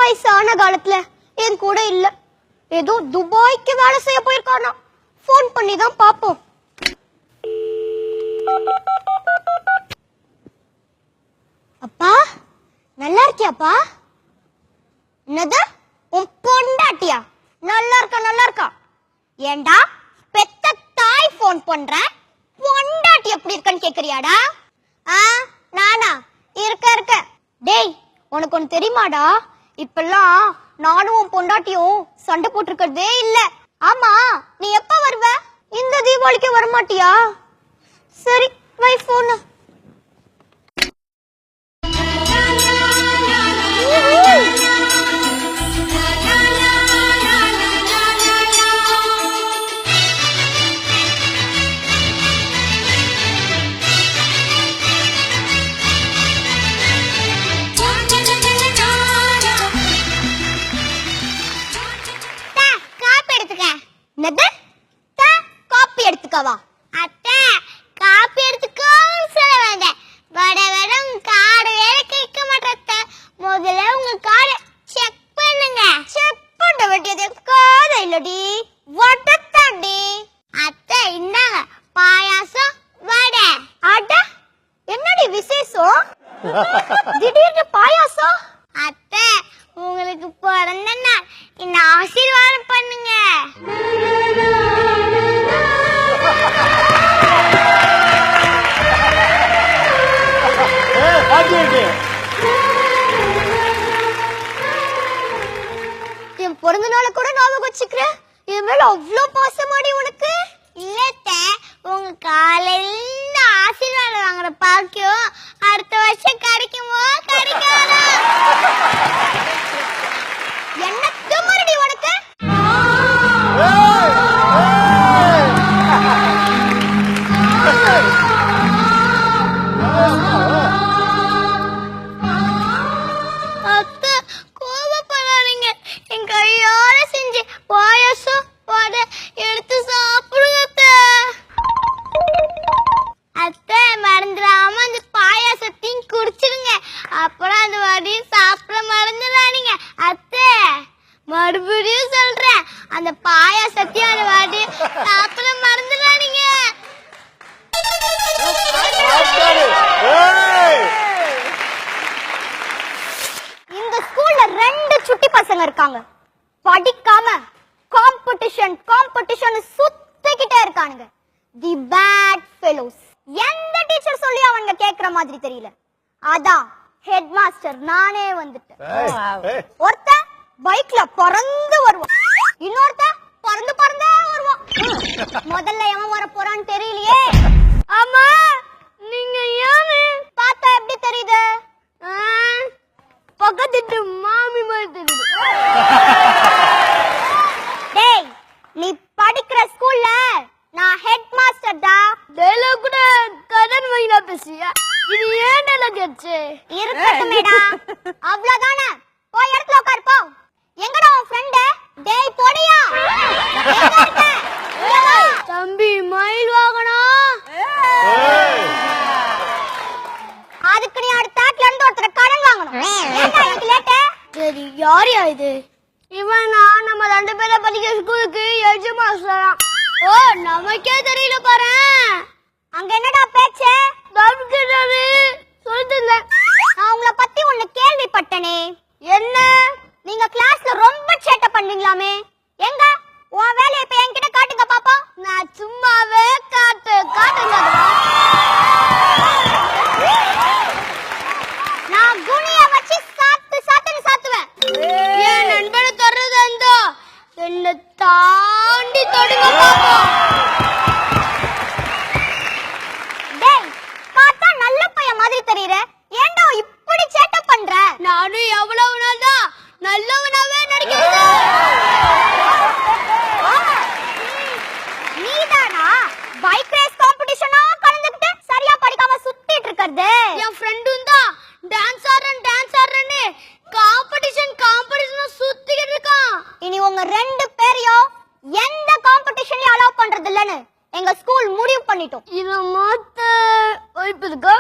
வயசான காலத்துல என் கூட இல்ல. ஏதோ துபாய்க்கு வேலை செய்ய போயிருக்கானா. போன் பண்ணி தான் பாப்போம். அப்பா நல்லா இருக்கியாப்பா? என்னது உன் பொண்டாட்டியா? நல்லா இருக்கா. ஏண்டா பெத்த தாய் போன் பண்ற, பொண்டாட்டி எப்படி இருக்கன்னு கேக்குறியாடா? நானா இருக்க. டேய் உனக்கு ஒன்னு தெரியுமாடா, இப்பெல்லாம் நானும் உன் பொண்டாட்டியும் சண்டை போட்டிருக்கிறதே இல்ல. ஆமா நீ எப்ப வருவ? இந்த தீபாவளிக்கு வரமாட்டியா? சரி வை போன். காப்பி எடுத்துக்கவா? அத்தை காப்பி எடுத்துக்கோ சொல்ல வேண்டாம். வடம் கார்டு வேற கேட்க மாட்டேன். முதல்ல உங்க கார்டு செக் பண்ணுங்க. செக் பண்ண வேண்டியது காது இல்லடி, வடத்தாண்டி. அத்தை இந்தாங்க பாயாசம் வடை. அட என்னடி விசேஷம்? திடீர்னு பாயாசம்? அத்தை உங்களுக்கு பிறந்த நாள், இந்த ஆசீர்வாதம் பண்ணுங்க. என் பிறந்த நாளை கூட ஞாபகம் வச்சுக்கிற. என் மேல அவ்வளவு பாசமாடி உனக்கு. இல்லத்த உங்க காலையில ஆசீர்வாதம் வாங்குற பாக்கியம் அடுத்த வருஷம் கிடைக்குமோ கிடைக்காதா? என்ன துமரடி உனக்கு? அத்தை கோபப்படாதீங்க. என் கையால செஞ்சு பாயாசம் வடை எடுத்து சாப்பிடுங்க. அத்தை மறந்துடாம அந்த பாயாசத்தையும் குடிச்சிருங்க. அப்புறம் அந்த வடையும் சாப்பிட மறந்துடாதீங்க. அத்தை மறுபடியும் சொல்றேன், அந்த பாயாசத்தையும் அந்த வடையும் சாப்பிட மறந்துடாதீங்க. இந்த ஸ்கூல்ல 2 சுட்டி பசங்க இருக்காங்க. படிக்காம காம்படிஷன் சுத்திக்கிட்டே இருக்கானுங்க. The bad fellows. எந்த டீச்சர் சொல்லி அவங்க கேக்குற மாதிரி தெரியல. அதான் ஹெட் மாஸ்டர் நானே வந்துட்டேன். ஒருத்தன் பைக்ல பறந்து வருவான், இன்னொருத்தன் பறந்து வருவான். முதல்ல எவன் வர போறான்னு தெரியலையே. ஆமா நீங்க யாரு? பார்த்தா எப்படி தெரியுது? பக்கத்து மாமி மாதிரி தெரியுது. டேய் நீ படிக்கிற ஸ்கூல்ல நான் ஹெட் மாஸ்டர் டா. டேலோக் கூட கடன் வாங்கினா பேசியா? இது ஏன் டேலோக் கேட்சே? இருக்கட்டுமேடா. அவ்வளவுதானே, போய் இடத்துல உட்காரு போ. எங்கடா உன் ஃப்ரெண்ட்? டேய் போடியா. தம்பி மயில் வாங்கனா. அதுக்கு நீ அடுத்த ஆட்ல இருந்து ஒருத்தர் கடன் வாங்கணும். ஏன்டா எனக்கு லேட்? சரி யாரியா இது? இவன் நான் நம்ம 2 பேரை படிக்கிற ஸ்கூலுக்கு ஹெட் மாஸ்டரா. ஓ நமக்கே தெரியல பாரு. அங்க என்னடா பேச்சு? தம்பிக்கிறாரு சொல்லுங்க. நான் உங்களை பத்தி ஒன்னு கேள்விப்பட்டனே. என்ன? நீங்க கிளாஸ்ல ரொம்ப சேட்டை பண்ணீங்களாமே. எங்க உன் வேலையை இப்ப என்கிட்ட காட்டுங்க பாப்பா. நான் சும்மாவே காட்டுங்க. நான் குனிய வச்சு சாத்துவேன். என் நண்பனை தர்றது அந்த என்ன தாண்டி தொடுங்க பாப்பா. டேய் பார்த்தா நல்ல பையன் மாதிரி தெரியற. ஏன்டா இப்படி சேட்டை பண்ற? நானும் எவ்வளவு நாள் தான் நல்லவனாவே நடிக்கிறது. நீதானா பைக் ரேஸ் காம்படிஷனா கலந்துக்கிட்டு சரியா படிக்காம சுத்திட்டு இருக்கறது? என் ஃப்ரெண்டும் தான் டான்ஸ் ஆடுறேன்னு காம்படிஷன் சுத்திக்கிட்டு இருக்கான். இனி உங்க 2 பேரையும் எந்த காம்படிஷன்லயும் அலோவ் பண்றது இல்லன்னு எங்க ஸ்கூல் முடிவு பண்ணிட்டோம். இத மாத்த வாய்ப்பு இருக்கா?